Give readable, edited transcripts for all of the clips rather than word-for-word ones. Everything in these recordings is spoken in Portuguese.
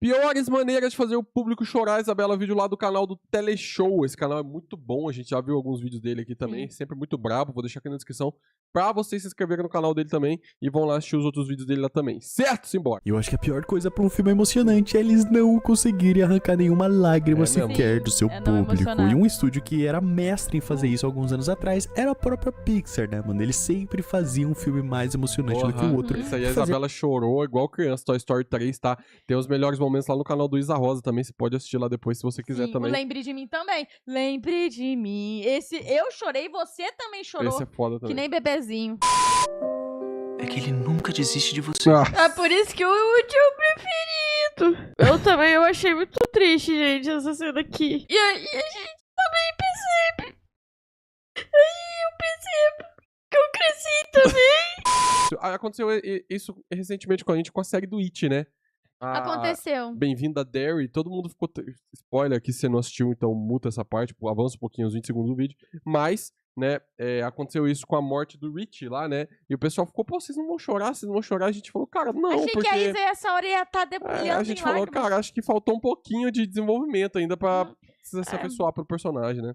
Piores maneiras de fazer o público chorar, Isabela, vídeo lá do canal do Teleshow. Esse canal é muito bom, a gente já viu alguns vídeos dele aqui também, sempre muito brabo. Vou deixar aqui na descrição pra vocês se inscreverem no canal dele também e vão lá assistir os outros vídeos dele lá também. Certo? Simbora! Eu acho que a pior coisa pra um filme emocionante é eles não conseguirem arrancar nenhuma lágrima sequer do seu público. E um estúdio que era mestre em fazer isso alguns anos atrás era a própria Pixar, né, mano? Eles sempre faziam um filme mais emocionante do que o outro. Isso aí a Isabela chorou igual criança. Toy Story 3, tá? Tem os melhores momentos lá no canal do Isa Rosa também. Você pode assistir lá depois se você quiser também. Lembre de mim também. Lembre de mim. Esse eu chorei, você também chorou. Esse é foda também. Que nem bebezinho. É que ele nunca desiste de você. É por isso que o Woody é o preferido. Eu achei muito triste, gente, essa cena aqui. E aí a gente também percebe. Aí eu percebo que eu cresci também. Aconteceu isso recentemente com a gente com a série do It, né? Aconteceu. Bem-vindo a Derry. Todo mundo ficou... Spoiler aqui, se você não assistiu, então muta essa parte. Avança um pouquinho, uns 20 segundos do vídeo. Mas, né, aconteceu isso com a morte do Rich lá, né? E o pessoal ficou, pô, vocês não vão chorar? Vocês não vão chorar? A gente falou, cara, não, Achei porque... que a Isa essa hora ia estar debulhando a gente falou, cara, acho que faltou um pouquinho de desenvolvimento ainda pra se afeiçoar pro personagem, né?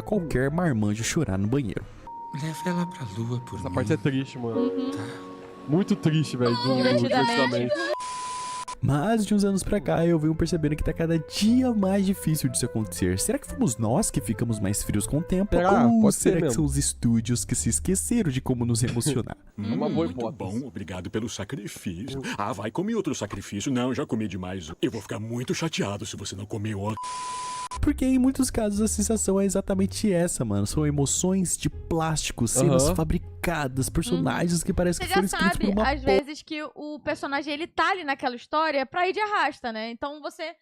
Qualquer marmanjo chorar no banheiro. Leva ela pra lua por Essa mim. parte é triste, mano. Tá. Muito triste, velho. Divertidamente. Mas de uns anos pra cá eu venho percebendo que tá cada dia mais difícil disso acontecer. Será que fomos nós que ficamos mais frios com o tempo? Ou pode ser será que mesmo. são os estúdios que se esqueceram de como nos emocionar? Uma boa Muito hipótese. bom, obrigado pelo sacrifício. Ah, vai comer outro sacrifício. Não, já comi demais. Eu vou ficar muito chateado se você não comer outro. Porque em muitos casos a sensação é exatamente essa, mano. São emoções de plástico, cenas fabricadas, personagens que parecem Você que foram já escritos por sabe, uma às vezes, que o personagem, ele tá ali naquela história pra ir de arrasta, né? Então você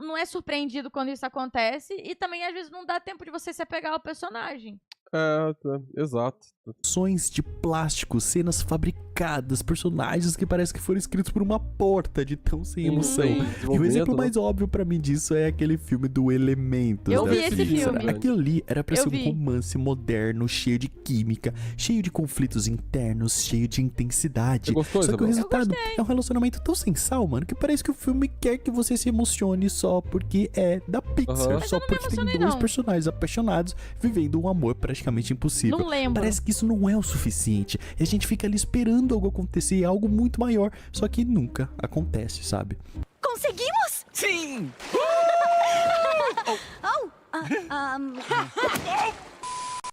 não é surpreendido quando isso acontece e também, às vezes, não dá tempo de você se apegar ao personagem. Exato. Emoções de plástico, cenas fabricadas, personagens que parecem que foram escritos por uma porta de tão sem emoção. E o exemplo mais óbvio pra mim disso é aquele filme do Elementos. Eu da vi esse Pixar. filme. Aquilo ali era pra Eu ser um vi. romance moderno, cheio de química, cheio de conflitos internos, cheio de intensidade. Você gostou, Só que o Isabela? resultado é um relacionamento tão sem sal, mano, que parece que o filme quer que você se emocione só porque é da Pixar. Só porque tem dois personagens apaixonados vivendo um amor praticamente impossível. Não lembro. Parece que isso não é o suficiente. E a gente fica ali esperando algo acontecer, algo muito maior, só que nunca acontece, sabe? Conseguimos? Sim!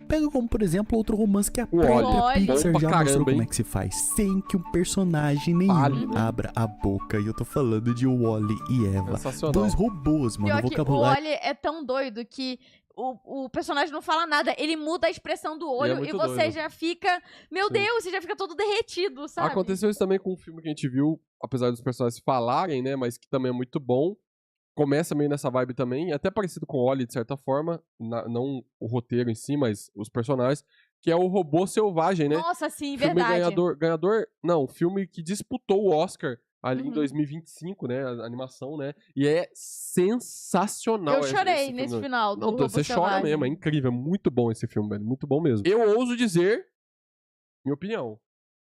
Pega como, por exemplo, outro romance que a O Wall-E. própria Pixar Bom pra já caramba, mostrou como hein? é que se faz, sem que um personagem nenhum Fale, né? abra a boca. E eu tô falando de Wall-E e Eva. Sensacional. Dois robôs, mano. Pior que o Vocabulário. Wall-E é tão doido que o personagem não fala nada, ele muda a expressão do olho e muito você doido. já fica, meu Sim. Deus, você já fica todo derretido, sabe? Aconteceu isso também com um filme que a gente viu, apesar dos personagens falarem, né? Mas que também é muito bom. Começa meio nessa vibe também, até parecido com o Wall-E de certa forma, não o roteiro em si, mas os personagens, que é o Robô Selvagem, né? Nossa, sim, Filme verdade. filme que disputou o Oscar ali em 2025, né? A animação, né? E é sensacional. Eu chorei esse nesse filme. final do Não, Robô você chora Selvagem. mesmo, é incrível, é muito bom esse filme, velho, muito bom mesmo. Eu ouso dizer, minha opinião,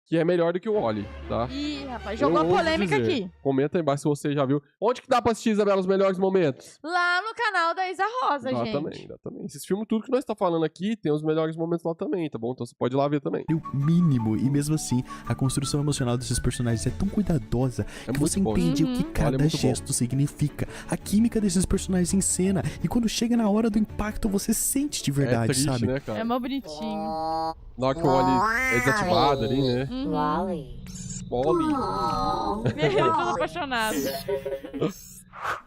que é melhor do que o Wall-E, tá? Ih, rapaz, jogou a Eu ouso polêmica dizer. aqui. Comenta aí embaixo se você já viu. Onde que dá pra assistir, Isabela, os melhores momentos? Lá no canal da Isa Rosa, gente. Exatamente. Esses filmes, tudo que nós tá falando aqui, tem os melhores momentos lá também, tá bom? Então você pode ir lá ver também. O mínimo, e mesmo assim, a construção emocional desses personagens é tão cuidadosa que muito você bom. entende o que Olha, é cada muito bom. gesto significa. A química desses personagens em cena, e quando chega na hora do impacto, você sente de verdade, é triste, sabe? né, cara? É mó bonitinho. Na hora que o Wall-E é desativado ali, né? Wally. Wall-E. Ele todo apaixonado.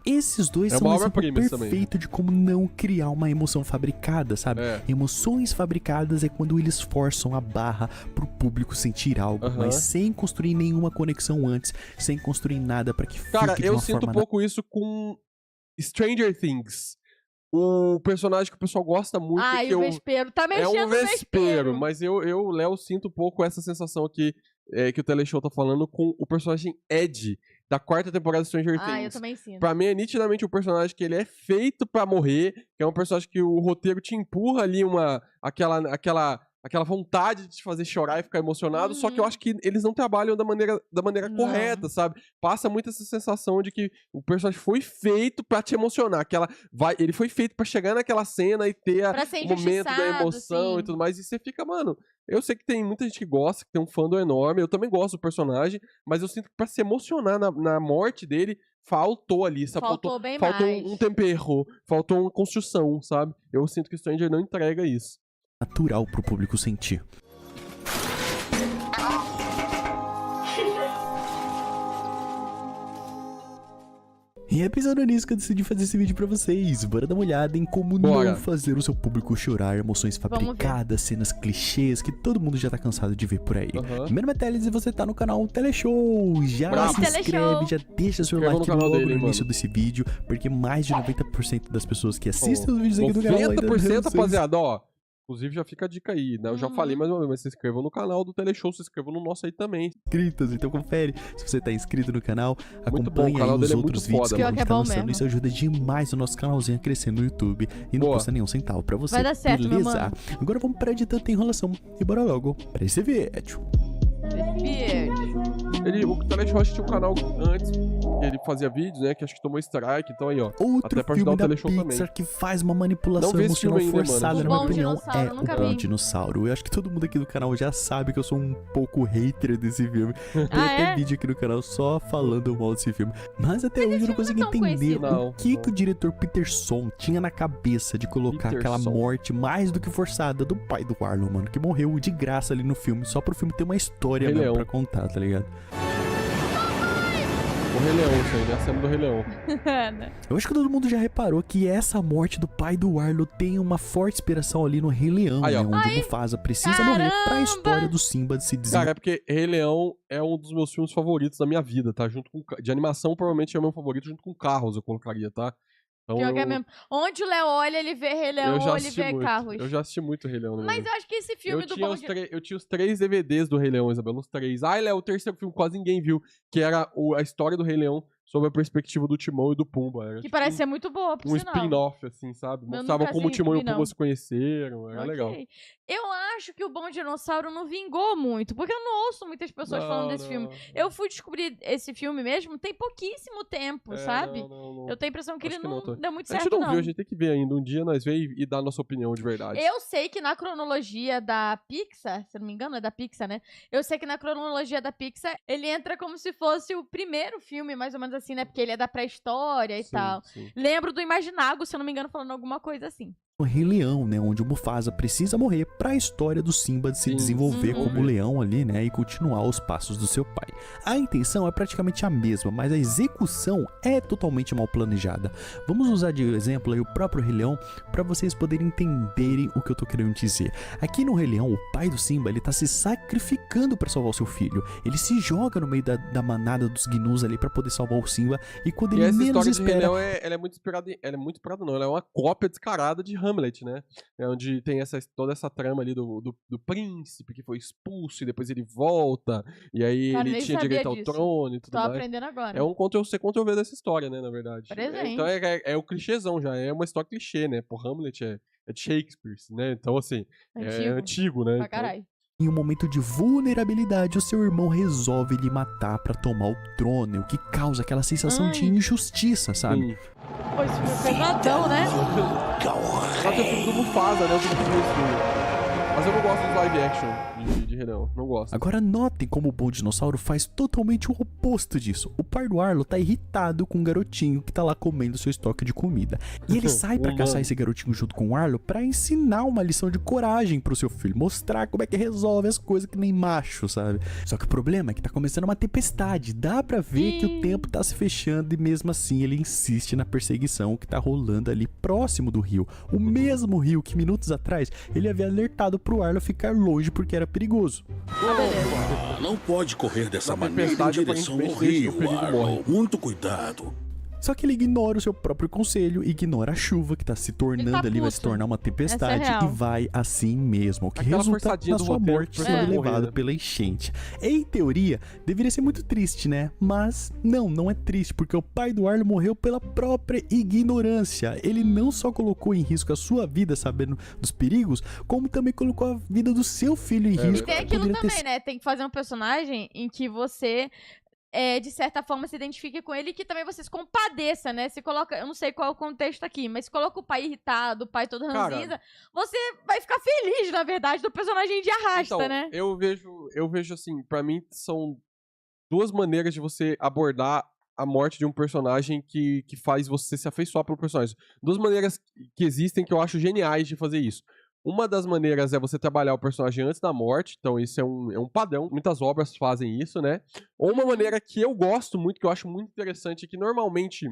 Esses dois É são uma um exemplo obra-prima isso também. perfeito de como não criar uma emoção fabricada, sabe? É. Emoções fabricadas é quando eles forçam a barra pro público sentir algo, mas sem construir nenhuma conexão antes, sem construir nada pra que Cara, fique de eu uma sinto um forma pouco isso com Stranger Things. O personagem que o pessoal gosta muito. Ai, que o eu... Vespero. Tá É mexendo um no vespeiro, mas eu, Léo, sinto um pouco essa sensação aqui que o Teleshow tá falando com o personagem Ed, da 4ª temporada de Stranger Things. Ah, eu também sinto. Pra mim é nitidamente um personagem que ele é feito pra morrer, que é um personagem que o roteiro te empurra ali aquela aquela vontade de te fazer chorar e ficar emocionado, só que eu acho que eles não trabalham da maneira correta, sabe? Passa muito essa sensação de que o personagem foi feito pra te emocionar, ele foi feito pra chegar naquela cena e ter o momento da emoção e tudo mais, e você fica, mano, eu sei que tem muita gente que gosta, que tem um fandom enorme, eu também gosto do personagem, mas eu sinto que pra se emocionar na morte dele, faltou ali, sabe? Faltou bem faltou mais. um tempero, faltou uma construção, sabe? Eu sinto que o Stranger não entrega isso. Natural pro público sentir. E é pensando nisso que eu decidi fazer esse vídeo pra vocês. Bora dar uma olhada em como não fazer o seu público chorar, emoções fabricadas, cenas clichês que todo mundo já tá cansado de ver por aí. Meu nome é Teles e você tá no canal Teleshow. Já se inscreve, já deixa seu like logo no início desse vídeo, porque mais de 90% das pessoas que assistem os vídeos aqui do canal ainda 90%, rapaziada, ó. Inclusive, já fica a dica aí, né? Eu já falei mais uma vez, mas se inscrevam no canal do Teleshow, se inscrevam no nosso aí também. Inscritos, então confere. Se você tá inscrito no canal, acompanha aí os outros vídeos que a gente tá lançando. Isso ajuda demais o nosso canalzinho a crescer no YouTube. E não custa nenhum centavo pra você. Vai dar certo, beleza? Agora vamos parar de tanta enrolação e bora logo pra esse vídeo. O Teleshow tinha um canal antes, que ele fazia vídeos, né? Que acho que tomou strike, então aí, ó. Outro filme da Pixar que faz uma manipulação emocional forçada, na minha opinião, é O Bom Dinossauro. Eu acho que todo mundo aqui do canal já sabe que eu sou um pouco hater desse filme. Tem até vídeo aqui no canal só falando mal desse filme. Mas até hoje eu não consigo entender o que o diretor Peterson tinha na cabeça de colocar aquela morte mais do que forçada do pai do Arlo, mano, que morreu de graça ali no filme, só pro filme ter uma história mesmo pra contar, tá ligado? O Rei Leão, isso aí, né? A cena do Rei Leão. Eu acho que todo mundo já reparou que essa morte do pai do Arlo tem uma forte inspiração ali no Rei Leão, né? Onde o Mufasa precisa morrer pra história do Simba se desenvolver. Cara, é porque Rei Leão é um dos meus filmes favoritos da minha vida, tá? Junto com... De animação, provavelmente é o meu favorito, junto com Carros, eu colocaria, tá? Então, é mesmo. Onde o Léo olha, ele vê Rei Leão ou ele vê Carros. Eu já assisti muito Rei Leão. Mas eu acho que esse filme Eu tinha os 3 DVDs do Rei Leão, Isabela, os 3. Léo, o terceiro filme quase ninguém viu, que era a história do Rei Leão sob a perspectiva do Timão e do Pumba. Era, que parece ser muito boa, por sinal. Um spin-off, assim, sabe? Mostrava como o Timão e o Pumba se conheceram, era legal. Eu acho que o Bom Dinossauro não vingou muito, porque eu não ouço muitas pessoas falando desse filme. Eu fui descobrir esse filme mesmo tem pouquíssimo tempo, sabe? Eu tenho a impressão que ele não deu muito certo, A gente não viu, a gente tem que ver ainda. Um dia nós ver e dar a nossa opinião de verdade. Eu sei que na cronologia da Pixar, se eu não me engano é da Pixar, né? Eu sei que na cronologia da Pixar, ele entra como se fosse o primeiro filme, mais ou menos assim, né? Porque ele é da pré-história e tal. Sim. Lembro do Imaginago, se eu não me engano, falando alguma coisa assim. O Rei Leão, né, onde o Mufasa precisa morrer pra história do Simba de se desenvolver como leão ali, né, e continuar os passos do seu pai. A intenção é praticamente a mesma, mas a execução é totalmente mal planejada. Vamos usar de exemplo aí o próprio Rei Leão pra vocês poderem entenderem o que eu tô querendo dizer. Aqui no Rei Leão, o pai do Simba, ele tá se sacrificando pra salvar o seu filho. Ele se joga no meio da manada dos gnus ali pra poder salvar o Simba, e quando ele menos espera... Rei Leão ela é muito inspirada não, ela é uma cópia descarada de Hamlet, né? É onde tem toda essa trama ali do príncipe que foi expulso e depois ele volta, e aí ele tinha direito ao trono e tudo mais. Tô aprendendo agora. É um Ctrl-C, dessa história, né, na verdade. Presente. Então é o clichêzão já, é uma história clichê, né? Por Hamlet é de Shakespeare, né? Então, assim, é antigo, né? Pra caralho. Em um momento de vulnerabilidade, o seu irmão resolve lhe matar pra tomar o trono, o que causa aquela sensação de injustiça, sabe? Pô, esse filme é pesadão, né? Só que o filme do Mufasa, né? Eu mas eu não gosto dos live action de Rei Leão, não gosto. Agora notem como o Bom Dinossauro faz totalmente o oposto disso. O pai do Arlo tá irritado com o garotinho que tá lá comendo seu estoque de comida. E ele sai pra caçar esse garotinho junto com o Arlo pra ensinar uma lição de coragem pro seu filho. Mostrar como é que resolve as coisas que nem macho, sabe? Só que o problema é que tá começando uma tempestade. Dá pra ver que o tempo tá se fechando e mesmo assim ele insiste na perseguição que tá rolando ali próximo do rio. O mesmo rio que minutos atrás ele havia alertado pro Arlo ficar longe porque era perigoso. Não pode correr dessa maneira em direção ao rio, Arlo. Muito cuidado. Só que ele ignora o seu próprio conselho, ignora a chuva que tá se tornando ali, vai se tornar uma tempestade e vai assim mesmo, o que resulta na sua morte sendo levado pela enchente. Em teoria, deveria ser muito triste, né? Mas não é triste, porque o pai do Arlo morreu pela própria ignorância. Ele não só colocou em risco a sua vida sabendo dos perigos, como também colocou a vida do seu filho em risco. E tem aquilo também, né? Tem que fazer um personagem em que você... de certa forma, se identifique com ele e que também você se compadeça, né? Se coloca, eu não sei qual é o contexto aqui, mas se coloca o pai irritado, o pai todo ranzinza, você vai ficar feliz, na verdade, do personagem de arrasta, então, né? Eu vejo assim, pra mim são duas maneiras de você abordar a morte de um personagem que faz você se afeiçoar pelo personagem. Duas maneiras que existem que eu acho geniais de fazer isso. Uma das maneiras é você trabalhar o personagem antes da morte, então isso é um padrão, muitas obras fazem isso, né? Ou uma maneira que eu gosto muito, que eu acho muito interessante, que normalmente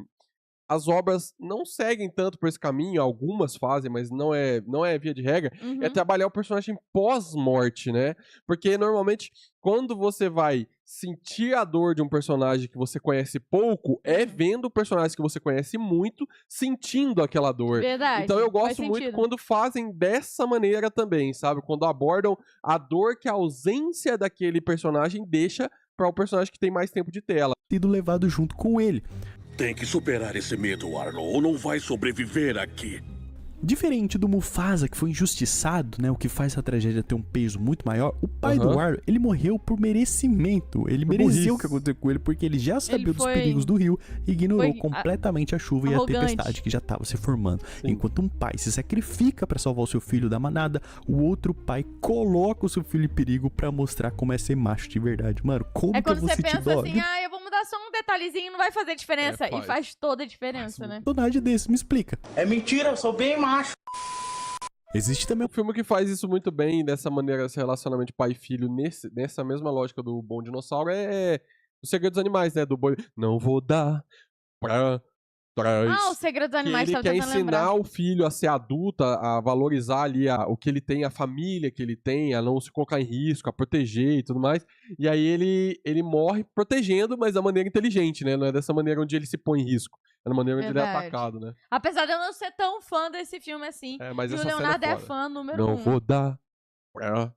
as obras não seguem tanto por esse caminho, algumas fazem, mas não é via de regra, é trabalhar o personagem pós-morte, né? Porque normalmente, quando você vai sentir a dor de um personagem que você conhece pouco, é vendo o personagem que você conhece muito, sentindo aquela dor. Verdade. Então eu gosto muito quando fazem dessa maneira também, sabe? Quando abordam a dor que a ausência daquele personagem deixa para o personagem que tem mais tempo de tela. Sido levado junto com ele. Tem que superar esse medo, Arlo, ou não vai sobreviver aqui. Diferente do Mufasa, que foi injustiçado, né, o que faz a tragédia ter um peso muito maior, o pai do Arlo, ele morreu por merecimento. Ele mereceu o que aconteceu com ele, porque ele já sabia dos perigos do rio e ignorou completamente a chuva e a tempestade que já estava se formando. Sim. Enquanto um pai se sacrifica para salvar o seu filho da manada, o outro pai coloca o seu filho em perigo para mostrar como é ser macho de verdade. Mano, como que eu vou sentir dó? É quando você pensa assim, eu vou mudar só um detalhezinho, não vai fazer diferença. E faz toda a diferença, né? Personagem desse, me explica. É mentira, eu sou bem macho. Existe também um filme que faz isso muito bem, dessa maneira, esse relacionamento pai e filho, nessa mesma lógica do Bom Dinossauro, é O Segredo dos Animais, né? Do boi. Não vou dar pra trás. O Segredo dos Animais, ele quer ensinar o filho a ser adulto, a valorizar ali o que ele tem, a família que ele tem, a não se colocar em risco, a proteger e tudo mais. E aí ele morre protegendo, mas da maneira inteligente, né? Não é dessa maneira onde ele se põe em risco. É da maneira onde ele é atacado, né? Apesar de eu não ser tão fã desse filme assim. Mas o Leonardo é fã número 1. Não vou dar pra...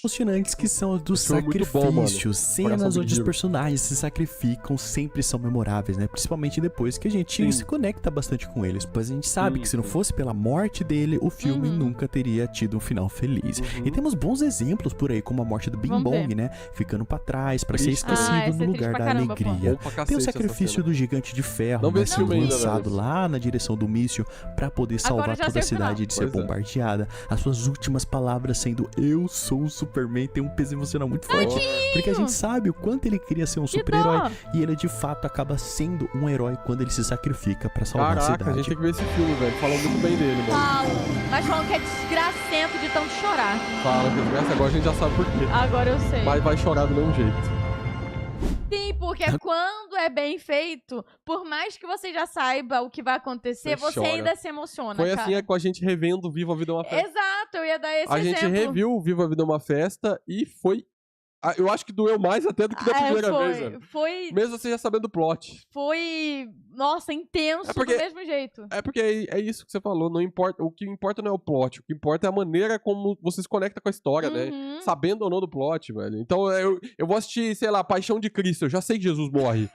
emocionantes que são os dos sacrifícios, cenas onde os personagens se sacrificam sempre são memoráveis, né? Principalmente depois que a gente se conecta bastante com eles, pois a gente sabe que se não fosse pela morte dele, o filme nunca teria tido um final feliz. E temos bons exemplos por aí, como a morte do Bing Bong, né? Ficando pra trás, pra ser esquecido no lugar da alegria. Tem o sacrifício do Gigante de Ferro, né? Sendo lançado lá na direção do míssil pra poder salvar toda a cidade de ser bombardeada. As suas últimas palavras sendo eu sou o Superman, tem um peso emocional muito forte, porque a gente sabe o quanto ele queria ser um super-herói e ele de fato acaba sendo um herói quando ele se sacrifica pra salvar a cidade. A gente tem que ver esse filme, velho. Falam muito bem dele, mano. Falo, mas falam que é desgracento de tanto chorar. Fala que é desgraça, agora a gente já sabe por quê. Agora eu sei. Mas vai chorar do mesmo jeito. Sim, porque quando é bem feito, por mais que você já saiba o que vai acontecer, você ainda se emociona, Foi assim com a gente revendo Viva a Vida é uma Festa. Exato, eu ia dar esse exemplo. A gente reviu Viva a Vida é uma Festa e foi... Eu acho que doeu mais até do que da primeira vez, velho. Mesmo você já sabendo do plot. Foi, nossa, intenso do mesmo jeito. É porque é isso que você falou, não importa, o que importa não é o plot, o que importa é a maneira como você se conecta com a história, né? Sabendo ou não do plot, velho. Então eu vou assistir, sei lá, Paixão de Cristo, eu já sei que Jesus morre.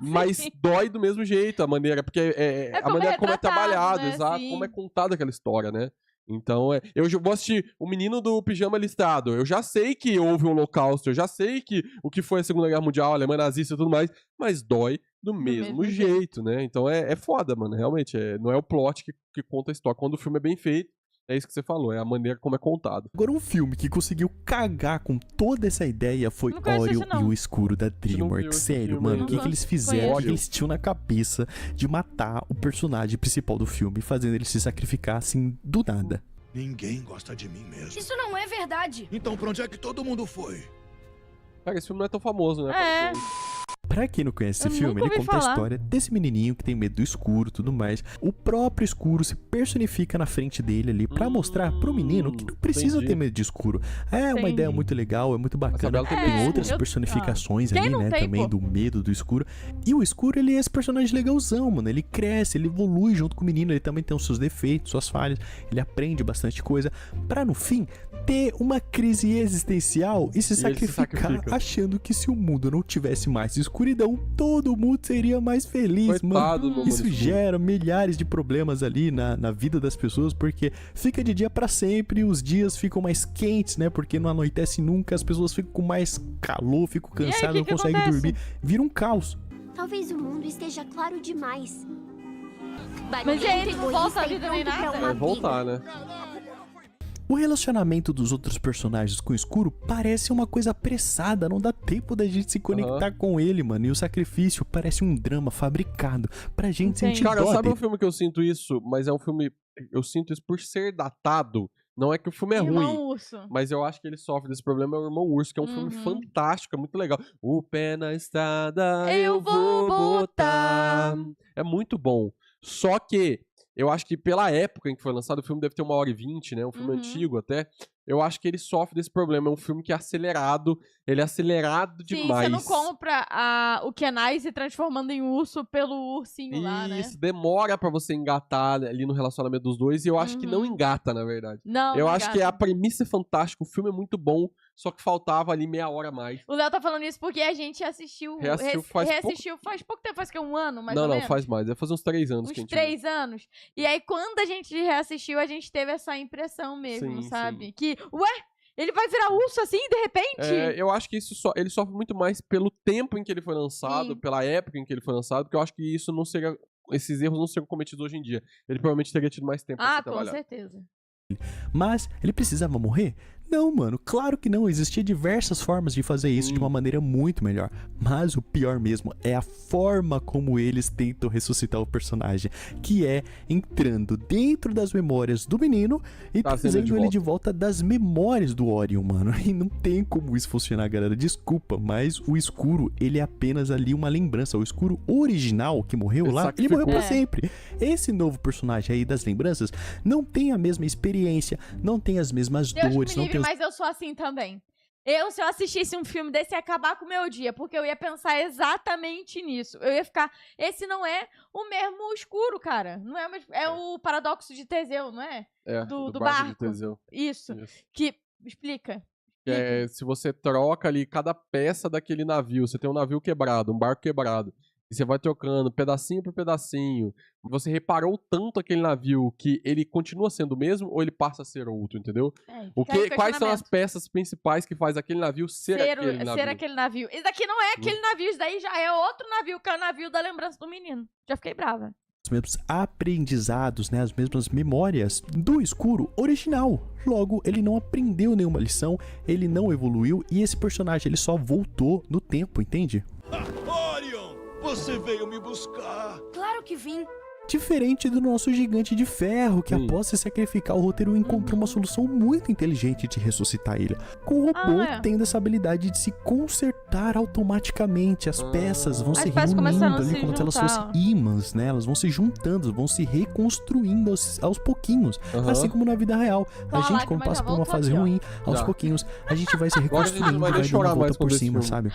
Mas dói do mesmo jeito a maneira, porque a maneira como é trabalhado, né? Exato, como é contada aquela história, né? Então, eu vou assistir O Menino do Pijama Listrado. Eu já sei que houve um holocausto, eu já sei que o que foi a Segunda Guerra Mundial, a Alemanha nazista e tudo mais, mas dói do mesmo jeito, né? Então é foda, mano, realmente. Não é o plot que conta a história. Quando o filme é bem feito, é isso que você falou, é a maneira como é contado. Agora, um filme que conseguiu cagar com toda essa ideia foi Orion e o Escuro da DreamWorks. Sério, mano, o que eles fizeram? O que eles tinham na cabeça de matar o personagem principal do filme, fazendo ele se sacrificar assim, do nada. Ninguém gosta de mim mesmo. Isso não é verdade. Então pra onde é que todo mundo foi? Cara, esse filme não é tão famoso, né? Pra quem não conhece esse Eu filme, nunca ele ouvi conta a falar. história desse menininho que tem medo do escuro e tudo mais. O próprio escuro se personifica na frente dele ali pra mostrar pro menino que não precisa entendi. ter medo de escuro. É uma Entendi. ideia muito legal, é muito bacana. Isabela tem Tem medo de outras escuro. personificações Quem ali, não né, tem, também pô? do medo do escuro. E o escuro, ele é esse personagem legalzão, mano. Ele cresce, ele evolui junto com o menino, ele também tem os seus defeitos, suas falhas, ele aprende bastante coisa, pra no fim ter uma crise existencial e se ele se sacrificar sacrifica. achando que se o mundo não tivesse mais escuridão, todo mundo seria mais feliz, Coitado do mano. mundo Isso escuro. gera milhares de problemas ali na vida das pessoas, porque fica de dia pra sempre, os dias ficam mais quentes, né? Porque não anoitece nunca, as pessoas ficam com mais calor, ficam E aí, cansadas, que não que conseguem acontece? dormir, vira um caos. Talvez o mundo esteja claro demais. Mas e aí, ele não volta a vida nem nada? Vai voltar, né? O relacionamento dos outros personagens com o escuro parece uma coisa apressada, não dá tempo da gente se conectar com ele, mano. E o sacrifício parece um drama fabricado pra gente Entendi. sentir Cara, dó sabe um dele. filme que eu sinto isso? Mas é um filme... Eu sinto isso por ser datado. Não é que o filme é Irmão ruim. Urso. Mas eu acho que ele sofre desse problema. É o Irmão Urso, que é um filme Uhum. fantástico, é muito legal. O pé na estrada Eu vou botar. É muito bom. Só que eu acho que pela época em que foi lançado, o filme deve ter 1h20, né? Um filme Uhum. antigo até. Eu acho que ele sofre desse problema. É um filme que é acelerado. Ele é acelerado Sim, demais. você não compra o Kenai se transformando em urso pelo ursinho lá, né? Isso, demora pra você engatar ali no relacionamento dos dois. E eu acho que não Uhum. engata, na verdade. Não, Eu não acho que a gasta. premissa é fantástica, o filme é muito bom, só que faltava ali meia hora a mais. O Léo tá falando isso porque a gente assistiu... Reassistiu faz pouco tempo, faz que um ano, mais não, ou não, menos. faz mais. Deve fazer uns 3 anos que a Uns gente viu. 3 anos. E aí, quando a gente reassistiu, a gente teve essa impressão mesmo, Sim, sabe? sim. Que, ué, ele vai virar urso assim, de repente? É, eu acho que ele sofre muito mais pelo tempo em que ele foi lançado, Sim. pela época em que ele foi lançado, porque eu acho que isso não seria. Esses erros não seriam cometidos hoje em dia. Ele provavelmente teria tido mais tempo pra Ah, se com trabalhar. certeza. Mas ele precisava morrer? Não, mano, claro que não. Existia diversas formas de fazer isso de uma maneira muito melhor. Mas o pior mesmo é a forma como eles tentam ressuscitar o personagem, que é entrando dentro das memórias do menino e Trazendo trazendo ele ele de de volta das memórias do Orion, mano. E não tem como isso funcionar, galera. Desculpa, mas o escuro, ele é apenas ali uma lembrança. O escuro original que morreu Ele lá, ele morreu pra sacrificou. sempre. Esse novo personagem aí das lembranças não tem a mesma experiência, não tem as mesmas Deus dores, me não livre, tem os... mas eu sou assim também. Se eu assistisse um filme desse, ia acabar com o meu dia, porque eu ia pensar exatamente nisso. Eu ia ficar, esse não é o mesmo escuro, cara. Não é o mesmo, é o paradoxo de Teseu, não é? É, do de barco. Teseu. Isso. Isso. Que, explica. Que é, se você troca ali cada peça daquele navio, você tem um navio quebrado, um barco quebrado, e você vai trocando pedacinho por pedacinho, você reparou tanto aquele navio que ele continua sendo o mesmo ou ele passa a ser outro, entendeu? Quais são as peças principais que faz aquele navio ser aquele navio? Ser aquele navio. Isso daqui não é aquele navio, isso daí já é outro navio, que é o navio da lembrança do menino. Já fiquei brava. Os mesmos aprendizados, né, as mesmas memórias do escuro original. Logo, ele não aprendeu nenhuma lição, ele não evoluiu e esse personagem ele só voltou no tempo, entende? Orion, você veio me buscar. Claro que vim. Diferente do nosso gigante de ferro, que Sim. após se sacrificar, o roteiro encontrou uma solução muito inteligente de ressuscitar ele. Com o robô tendo essa habilidade de se consertar automaticamente. As peças vão As se peças começaram reunindo a ali se como se elas juntar. fossem ímãs, né? Elas vão se juntando, vão se reconstruindo aos pouquinhos. Aham. Assim como na vida real. Então, A a gente, lágrima quando passa já por uma voltou fase aqui, ó. ruim, aos Já. pouquinhos, a gente vai se Agora a gente reconstruindo não vai e nem vai dando chorar uma mais volta por quando esse cima, filme. sabe?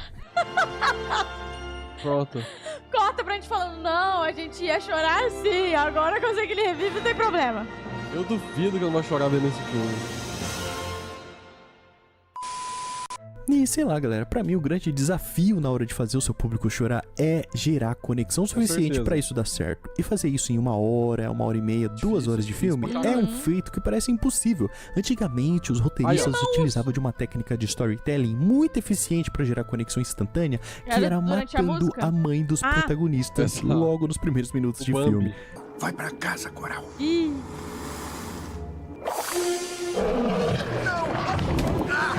Pronto. Corta pra gente falando, não, a gente ia chorar sim, agora que eu sei que ele revive, não tem problema. Eu duvido que eu não vou chorar vendo esse filme. E sei lá, galera, pra mim o grande desafio na hora de fazer o seu público chorar é gerar conexão suficiente certeza. pra isso dar certo. E fazer isso em 1 hora e meia, 2 horas de difícil filme pra é um caralho. feito que parece impossível. Antigamente, os roteiristas utilizavam de uma técnica de storytelling muito eficiente pra gerar conexão instantânea, que era durante a matando música? a mãe dos Ah. protagonistas Exato. logo nos primeiros minutos de Bambi. filme. Vai pra casa, Coral. Ih.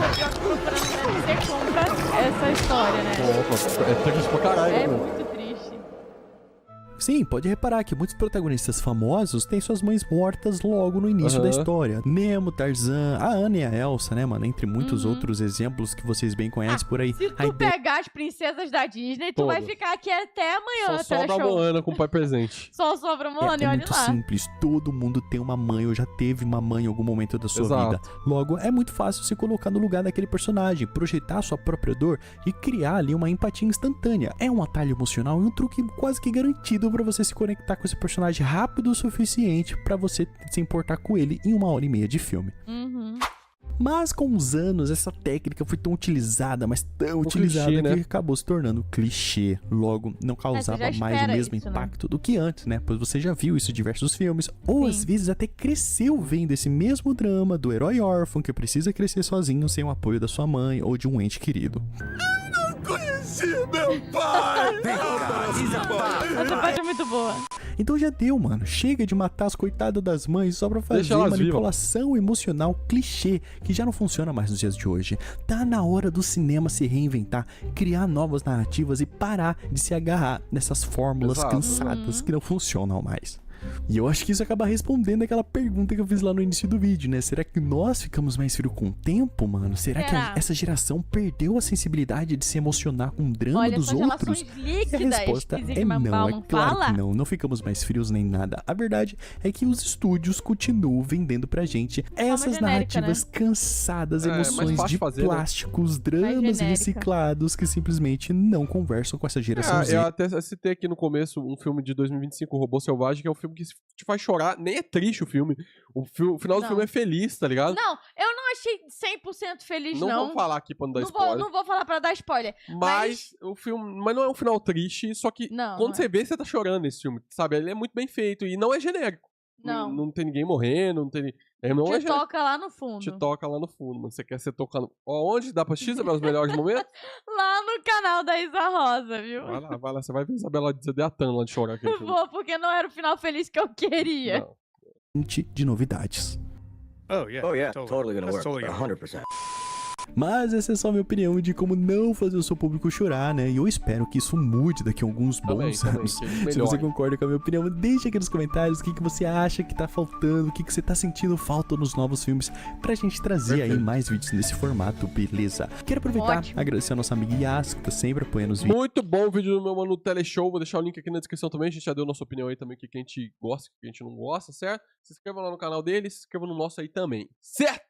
Você compra essa história, né? Opa, é triste pra caralho, É mano. muito triste. Sim, pode reparar que muitos protagonistas famosos têm suas mães mortas logo no início da Aham. história. Nemo, Tarzan, a Anna e a Elsa, né, mano? Entre muitos outros exemplos que vocês bem conhecem por aí. Se A tu ideia pegar já as princesas da Disney, tu vai Todas. ficar aqui até amanhã, Só sobra a Moana com o pai presente. Só sobra a Moana, e É olha muito lá. simples, todo mundo tem uma mãe ou já teve uma mãe em algum momento da sua Exato. vida. Logo, é muito fácil se colocar no lugar daquele personagem, projetar sua própria dor e criar ali uma empatia instantânea. É um atalho emocional e um truque quase que garantido pra você se conectar com esse personagem rápido o suficiente pra você se importar com ele em 1h30 de filme. Uhum. Mas com os anos, essa técnica foi tão utilizada, mas tão utilizada clichê, que né? acabou se tornando clichê. Logo, não causava já mais o espera mesmo isso, né? impacto do que antes, né? Pois você já viu isso em diversos filmes, ou Sim. às vezes até cresceu vendo esse mesmo drama do herói órfão que precisa crescer sozinho sem o apoio da sua mãe ou de um ente querido. Conheci meu pai! Essa parte é muito boa. Então já deu, mano. Chega de matar as coitadas das mães só pra fazer Deixa elas manipulação emocional clichê que já não funciona mais nos dias de hoje. Tá na hora do cinema se reinventar, criar novas narrativas e parar de se agarrar nessas fórmulas Exato. cansadas que não funcionam mais. E eu acho que isso acaba respondendo aquela pergunta que eu fiz lá no início do vídeo, né? Será que nós ficamos mais frios com o tempo, mano? Será que essa geração perdeu a sensibilidade de se emocionar com o drama Olha, dos essas outros? relações E a líquidas resposta que é Zygmunt não, Bauman é claro fala. que não. Não ficamos mais frios nem nada. A verdade é que os estúdios continuam vendendo pra gente essas genérica, narrativas cansadas, É, mais emoções fácil de fazer, né? plásticos, dramas genérica. reciclados que simplesmente não conversam com essa geração Z. Eu até citei aqui no começo um filme de 2025, O Robô Selvagem, que é um filme que te faz chorar. Nem é triste o filme. O final do Não. filme é feliz, tá ligado? Não, eu não achei 100% feliz, Não não. vou falar aqui pra não dar Não spoiler. não vou falar pra dar spoiler. Mas o filme. Mas não é um final triste, só que Não, quando não você vê, você tá chorando nesse filme. Sabe? Ele é muito bem feito e não é genérico. Não. Não tem ninguém morrendo, não tem. Não é Te genérico. toca lá no fundo. Te toca lá no fundo, mano. Você quer ser tocando. Onde dá pra assistir, Isabela, os melhores momentos? Lá no canal da Isa Rosa, viu? Vai lá, você vai ver a Isabela deatando lá de chorar aqui. Vou, porque não era o final feliz que eu queria. Não. De novidades. Oh yeah, totally gonna work. 100%. Mas essa é só a minha opinião de como não fazer o seu público chorar, né? E eu espero que isso mude daqui a alguns bons anos. Se você concorda com a minha opinião, deixa aqui nos comentários o que você acha que tá faltando, o que você tá sentindo falta nos novos filmes, pra gente trazer aí mais vídeos nesse formato, beleza? Quero aproveitar e agradecer a nossa amiga Yas, que tá sempre apoiando os vídeos. Muito bom o vídeo do meu mano Teleshow. Vou deixar o link aqui na descrição também. A gente já deu nossa opinião aí também, que a gente gosta, que a gente não gosta, certo? Se inscreva lá no canal dele, se inscreva no nosso aí também, certo?